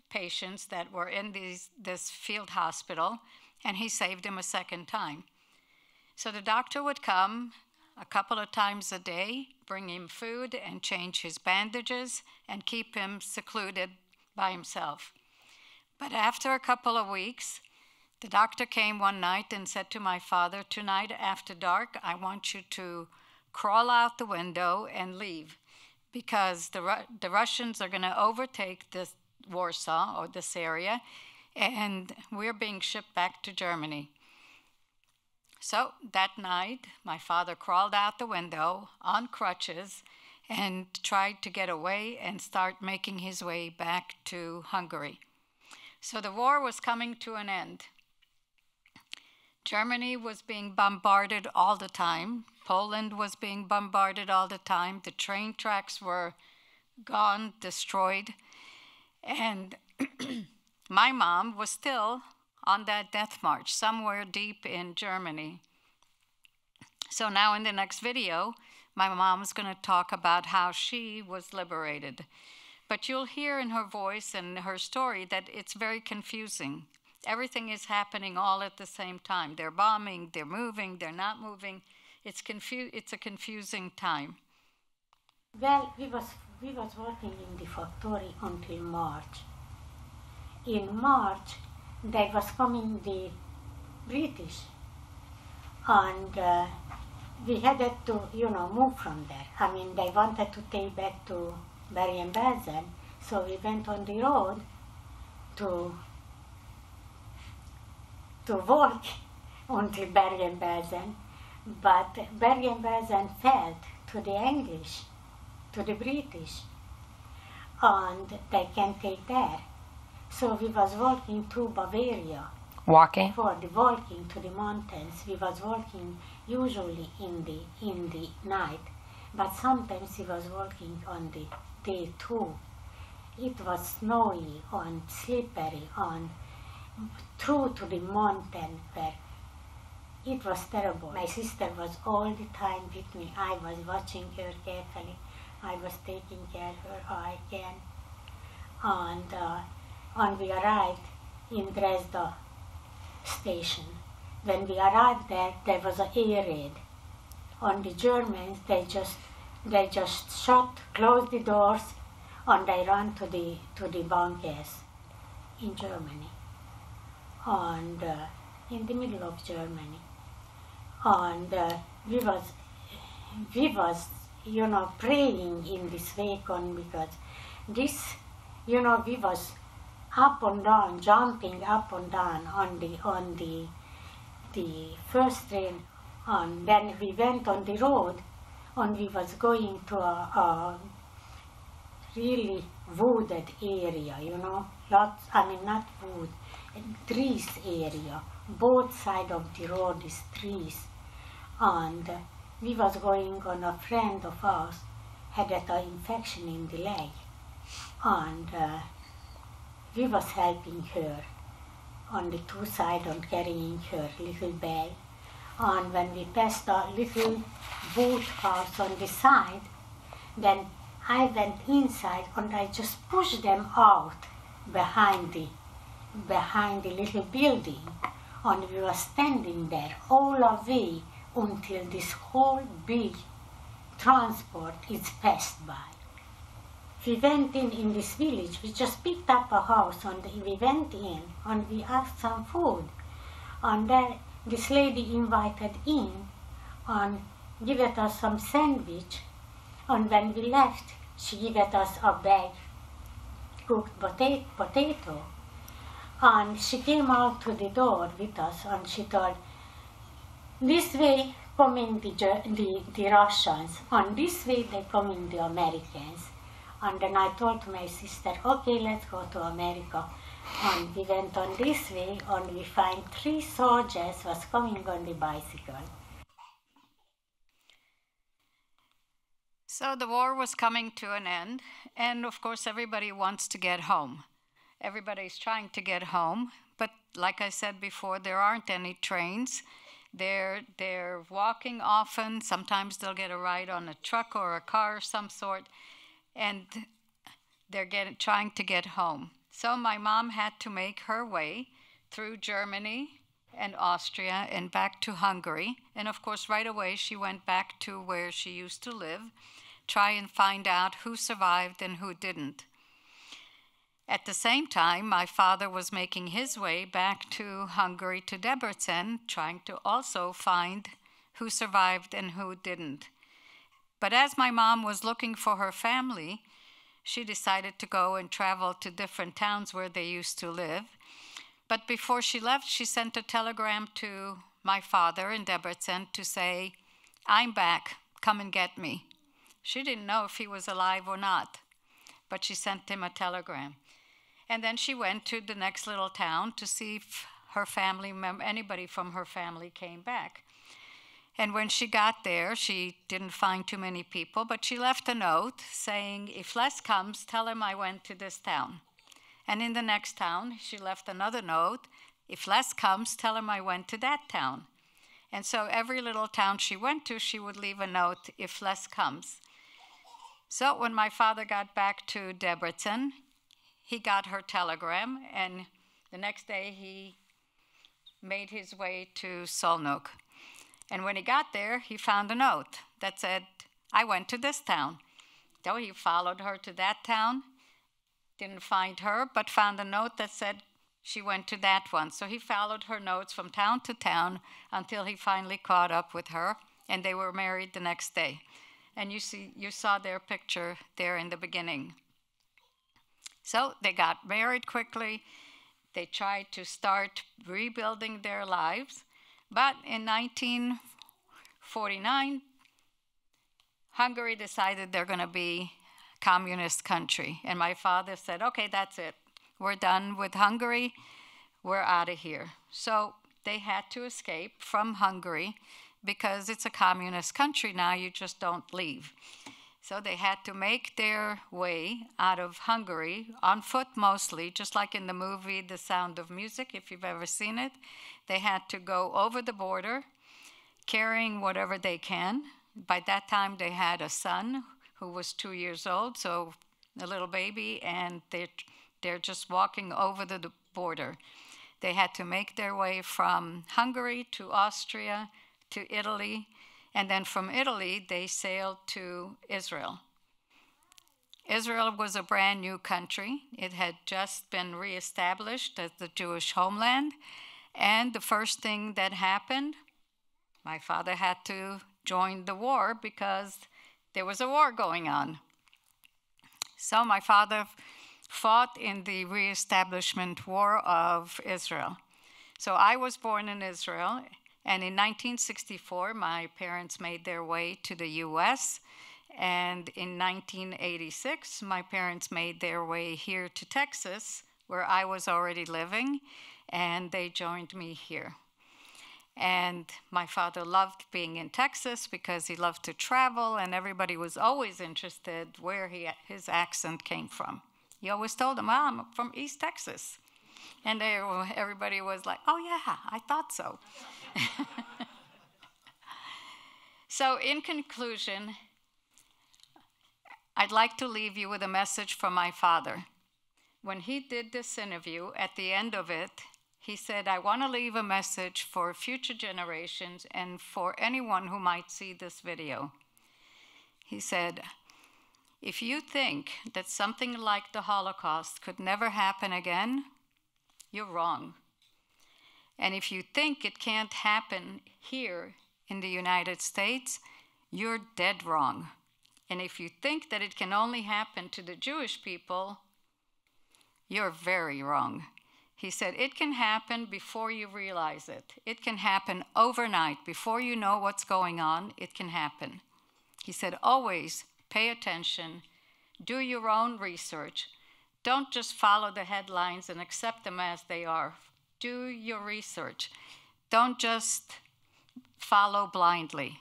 Speaker 2: patients that were in this field hospital, and he saved him a second time. So the doctor would come a couple of times a day, bring him food and change his bandages and keep him secluded by himself. But after a couple of weeks, the doctor came one night and said to my father, tonight after dark, I want you to crawl out the window and leave because the Russians are going to overtake this Warsaw or this area, and we're being shipped back to Germany. So that night, my father crawled out the window on crutches and tried to get away and start making his way back to Hungary. So the war was coming to an end. Germany was being bombarded all the time. Poland was being bombarded all the time. The train tracks were gone, destroyed. And my mom was still on that death march somewhere deep in Germany. So now in the next video, my mom's going to talk about how she was liberated. But you'll hear in her voice and her story that it's very confusing. Everything is happening all at the same time. They're bombing, they're moving, they're not moving. It's a confusing time.
Speaker 4: Well, we was working in the factory until March. In March, they was coming the British, and we had to, move from there. I mean, they wanted to take back to Bergen-Belsen, so we went on the road to work until Bergen-Belsen, but Bergen-Belsen fell to the English, to the British, and they can't take there. So we was walking through Bavaria.
Speaker 5: Walking?
Speaker 4: For the walking to the mountains. We was walking usually in the night, but sometimes we was walking on the day too. It was snowy and slippery and through to the mountain where it was terrible. My sister was all the time with me. I was watching her carefully. I was taking care of her how I can. And we arrived in Dresda station. When we arrived there was an air raid. On the Germans, they just closed the doors, and they ran to the bunkers in Germany, and in the middle of Germany. And we was praying in this weekend, because this, we was up and down, jumping up and down on the first train, and then we went on the road, and we was going to a really wooded area, lots, not wood, trees area. Both sides of the road is trees, and we was going on a friend of ours had an infection in the leg, and we was helping her on the two sides and carrying her little bag. And when we passed a little boat house on the side, then I went inside and I just pushed them out behind the little building, and we were standing there all the way until this whole big transport is passed by. We went in this village. We just picked up a house, and we went in and we asked some food, and then this lady invited in and gave us some sandwich, and when we left she gave us a bag cooked potato, and she came out to the door with us, and she told, this way coming the Russians, and this way they coming the Americans. And then I told my sister, okay, let's go to America. And we went on this way, and we find 3 soldiers was coming on the bicycle.
Speaker 2: So the war was coming to an end, and of course everybody wants to get home. Everybody's trying to get home, but like I said before, there aren't any trains. They're walking often. Sometimes they'll get a ride on a truck or a car of some sort, and they're trying to get home. So my mom had to make her way through Germany and Austria and back to Hungary. And of course, right away, she went back to where she used to live, try and find out who survived and who didn't. At the same time, my father was making his way back to Hungary, to Debrecen, trying to also find who survived and who didn't. But as my mom was looking for her family, she decided to go and travel to different towns where they used to live. But before she left, she sent a telegram to my father in Debrecen to say, I'm back, come and get me. She didn't know if he was alive or not, but she sent him a telegram. And then she went to the next little town to see if her family anybody from her family came back. And when she got there, she didn't find too many people, but she left a note saying, if Les comes, tell him I went to this town. And in the next town, she left another note, If Les comes, tell him I went to that town. And so every little town she went to, she would leave a note, if Les comes. So when my father got back to Debrecen, he got her telegram, and the next day he made his way to Szolnok. And when he got there, he found a note that said, I went to this town. So he followed her to that town, didn't find her, but found a note that said she went to that one. So he followed her notes from town to town until he finally caught up with her, and they were married the next day. And you saw their picture there in the beginning. So they got married quickly. They tried to start rebuilding their lives. But in 1949, Hungary decided they're going to be a communist country. And my father said, okay, that's it. We're done with Hungary. We're out of here. So they had to escape from Hungary because it's a communist country now. You just don't leave. So they had to make their way out of Hungary, on foot mostly, just like in the movie The Sound of Music, if you've ever seen it. They had to go over the border, carrying whatever they can. By that time, they had a son who was 2 years old, so a little baby, and they're just walking over the border. They had to make their way from Hungary to Austria to Italy, and then from Italy, they sailed to Israel. Israel was a brand new country. It had just been reestablished as the Jewish homeland. And the first thing that happened, my father had to join the war because there was a war going on. So my father fought in the reestablishment war of Israel. So I was born in Israel. And in 1964, my parents made their way to the US. And in 1986, my parents made their way here to Texas, where I was already living, and they joined me here. And my father loved being in Texas because he loved to travel, and everybody was always interested where his accent came from. He always told them, I'm from East Texas. And everybody was like, oh yeah, I thought so. So in conclusion, I'd like to leave you with a message from my father. When he did this interview, at the end of it, he said, I want to leave a message for future generations and for anyone who might see this video. He said, if you think that something like the Holocaust could never happen again, you're wrong. And if you think it can't happen here in the United States, you're dead wrong. And if you think that it can only happen to the Jewish people, you're very wrong. He said, it can happen before you realize it. It can happen overnight. Before you know what's going on, it can happen. He said, always pay attention, do your own research. Don't just follow the headlines and accept them as they are. Do your research. Don't just follow blindly.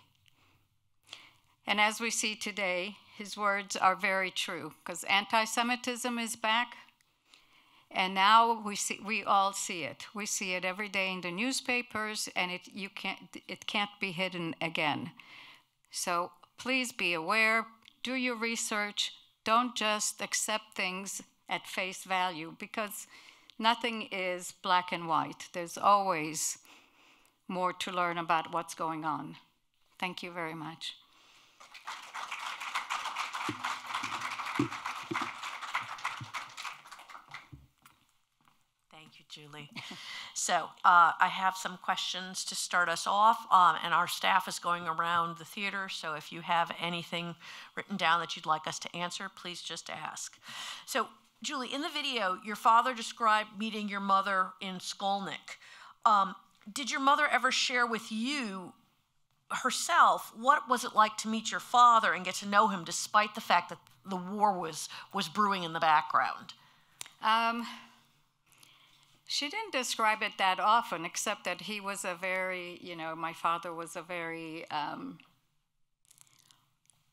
Speaker 2: And as we see today, his words are very true, because anti-Semitism is back, and now we all see it. We see it every day in the newspapers, and it can't be hidden again. So please be aware, do your research, don't just accept things at face value, because nothing is black and white. There's always more to learn about what's going on. Thank you very much.
Speaker 1: Thank you, Julie. So I have some questions to start us off, and our staff is going around the theater, so if you have anything written down that you'd like us to answer, please just ask. So, Julie, in the video, your father described meeting your mother in Szolnok. Did your mother ever share with you herself what was it like to meet your father and get to know him despite the fact that the war was brewing in the background?
Speaker 2: She didn't describe it that often, except that he was a very, my father was a very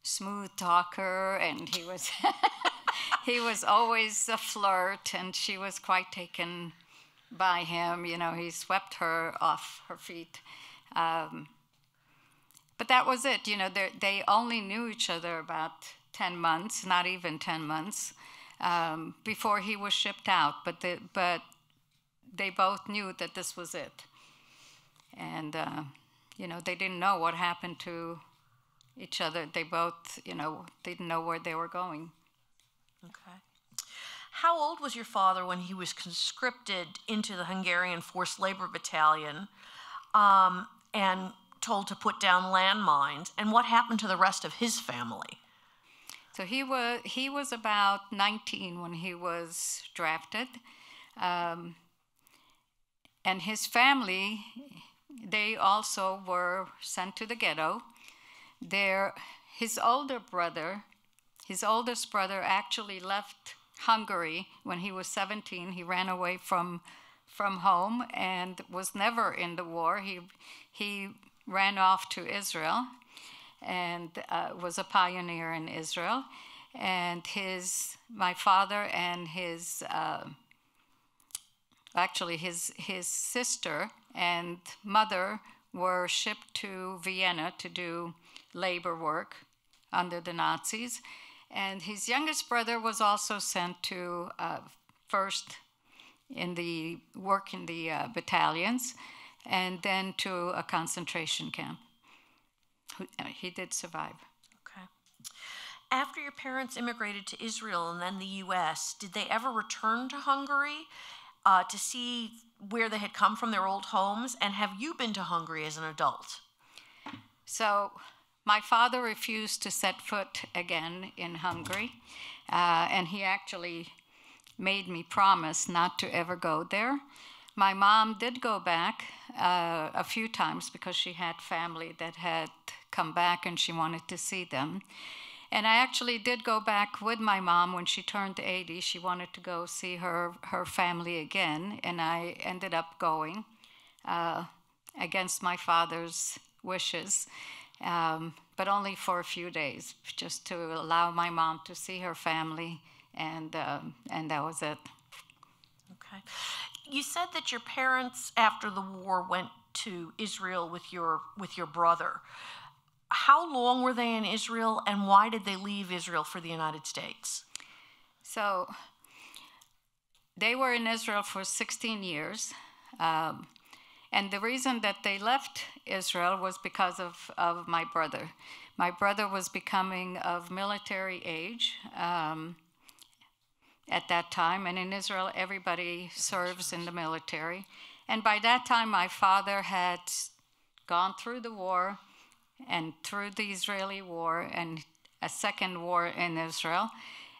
Speaker 2: smooth talker, and he was he was always a flirt, and she was quite taken by him. You know, he swept her off her feet. But that was it. You know, they only knew each other about 10 months, not even 10 months, before he was shipped out. But they both knew that this was it. And, you know, they didn't know what happened to each other. They both, you know, didn't know where they were going.
Speaker 1: Okay. How old was your father when he was conscripted into the Hungarian Forced Labor Battalion and told to put down landmines? And what happened to the rest of his family?
Speaker 2: So he was about 19 when he was drafted. And his family, they also were sent to the ghetto. His oldest brother actually left Hungary when he was 17. He ran away from home and was never in the war. He ran off to Israel and was a pioneer in Israel. And my father and his sister and mother were shipped to Vienna to do labor work under the Nazis. And his youngest brother was also sent to first in the battalions and then to a concentration camp. He did survive.
Speaker 1: Okay. After your parents immigrated to Israel and then the U.S., did they ever return to Hungary to see where they had come from, their old homes? And have you been to Hungary as an adult?
Speaker 2: So my father refused to set foot again in Hungary, and he actually made me promise not to ever go there. My mom did go back a few times because she had family that had come back and she wanted to see them. And I actually did go back with my mom when she turned 80. She wanted to go see her family again, and I ended up going against my father's wishes. But only for a few days, just to allow my mom to see her family, and that was it.
Speaker 1: Okay. You said that your parents, after the war, went to Israel with your brother. How long were they in Israel, and why did they leave Israel for the United States?
Speaker 2: So they were in Israel for 16 years. And the reason that they left Israel was because of my brother. My brother was becoming of military age at that time. And in Israel, everybody serves in the military. And by that time, my father had gone through the war and through the Israeli war and a second war in Israel.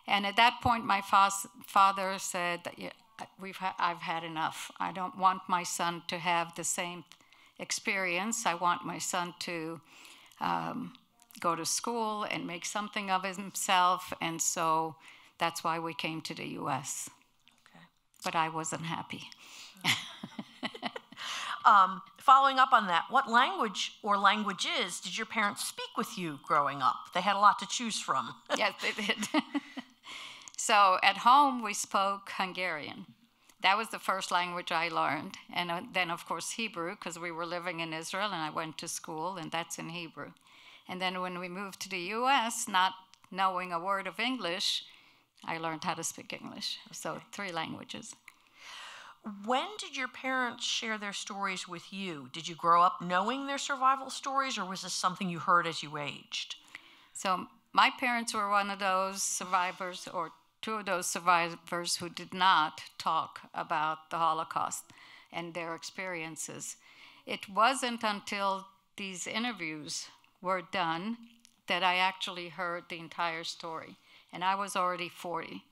Speaker 2: And at that point, my father said, I've had enough. I don't want my son to have the same experience. I want my son to go to school and make something of himself. And so that's why we came to the U.S.
Speaker 1: Okay.
Speaker 2: But I wasn't happy.
Speaker 1: Following up on that, what language or languages did your parents speak with you growing up? They had a lot to choose from.
Speaker 2: Yes, they did. So at home, we spoke Hungarian. That was the first language I learned. And then, of course, Hebrew, because we were living in Israel and I went to school, and that's in Hebrew. And then when we moved to the U.S., not knowing a word of English, I learned how to speak English. So 3 languages.
Speaker 1: When did your parents share their stories with you? Did you grow up knowing their survival stories, or was this something you heard as you aged?
Speaker 2: So my parents were one of those survivors, or 2 of those survivors, who did not talk about the Holocaust and their experiences. It wasn't until these interviews were done that I actually heard the entire story, and I was already 40.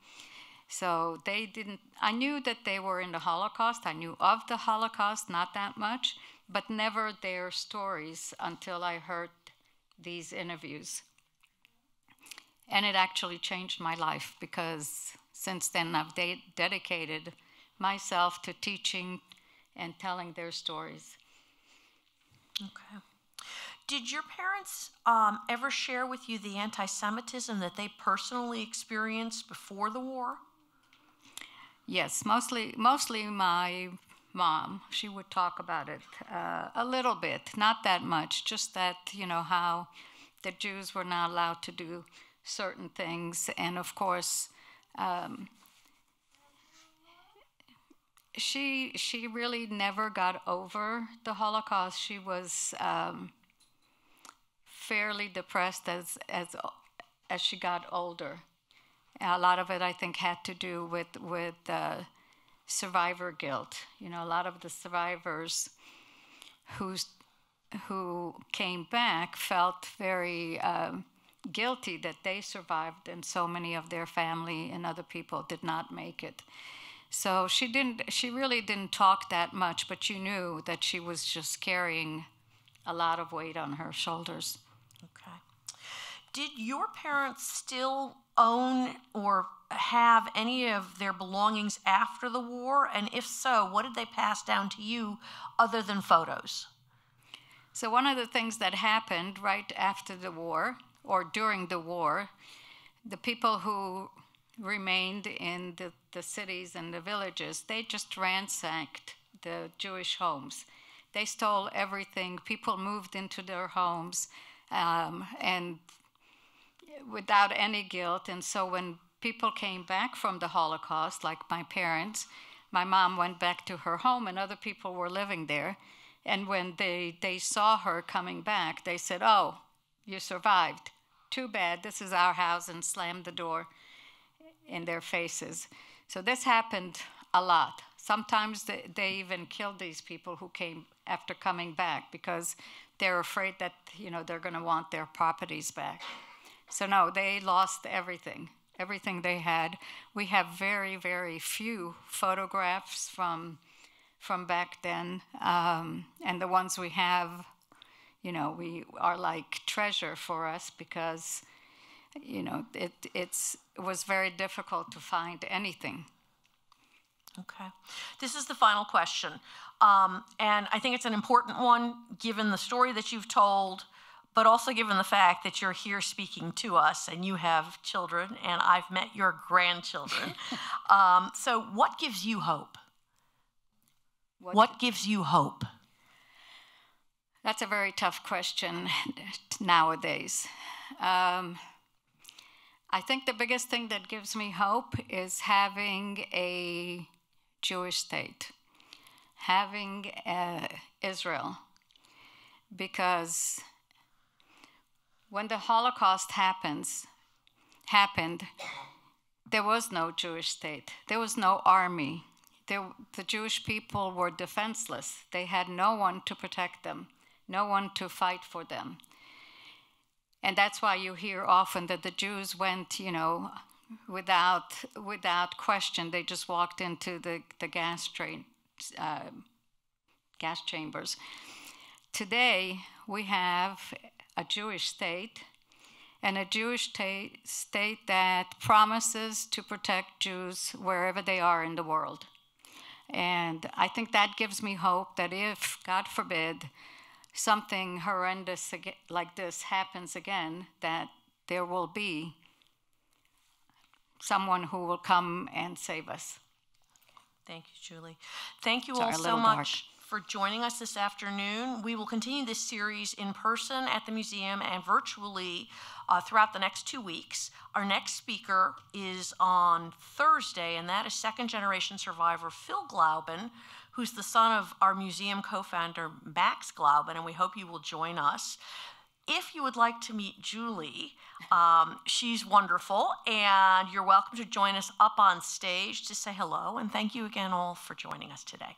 Speaker 2: So I knew that they were in the Holocaust. I knew of the Holocaust, not that much, but never their stories until I heard these interviews. And it actually changed my life, because since then I've dedicated myself to teaching and telling their stories.
Speaker 1: Okay. Did your parents ever share with you the anti-Semitism that they personally experienced before the war?
Speaker 2: Yes, mostly my mom. She would talk about it a little bit, not that much, just that, how the Jews were not allowed to do certain things. And of course, she really never got over the Holocaust. She was fairly depressed as she got older. A lot of it, I think, had to do with survivor guilt. A lot of the survivors who came back felt very guilty that they survived, and so many of their family and other people did not make it. So she really didn't talk that much, but you knew that she was just carrying a lot of weight on her shoulders.
Speaker 1: Okay. Did your parents still own or have any of their belongings after the war? And if so, what did they pass down to you other than photos?
Speaker 2: So one of the things that happened right after the war, or during the war, the people who remained in the cities and the villages, they just ransacked the Jewish homes. They stole everything. People moved into their homes and without any guilt. And so when people came back from the Holocaust, like my parents, my mom went back to her home and other people were living there. And when they saw her coming back, they said, "Oh, you survived. Too bad, this is our house," and slammed the door in their faces. So this happened a lot. Sometimes they even killed these people who came after coming back because they're afraid that they're going to want their properties back. So no, they lost everything they had. We have very, very few photographs from back then, and the ones we have, we are like treasure for us because it was very difficult to find anything.
Speaker 1: Okay. This is the final question. And I think it's an important one given the story that you've told, but also given the fact that you're here speaking to us and you have children and I've met your grandchildren. So what gives you hope? What gives you hope?
Speaker 2: That's a very tough question nowadays. I think the biggest thing that gives me hope is having a Jewish state, having Israel, because when the Holocaust happened, there was no Jewish state. There was no army. The Jewish people were defenseless. They had no one to protect them, no one to fight for them. And that's why you hear often that the Jews went, without question. They just walked into the gas chambers. Today, we have a Jewish state, and a Jewish state that promises to protect Jews wherever they are in the world. And I think that gives me hope that if, God forbid, something horrendous like this happens again, that there will be someone who will come and save us.
Speaker 1: Thank you, Julie. Thank you all so much for joining us this afternoon. We will continue this series in person at the museum and virtually throughout the next 2 weeks. Our next speaker is on Thursday, and that is second-generation survivor Phil Glauben, who's the son of our museum co-founder Max Glauben, and we hope you will join us. If you would like to meet Julie, she's wonderful, and you're welcome to join us up on stage to say hello, and thank you again all for joining us today.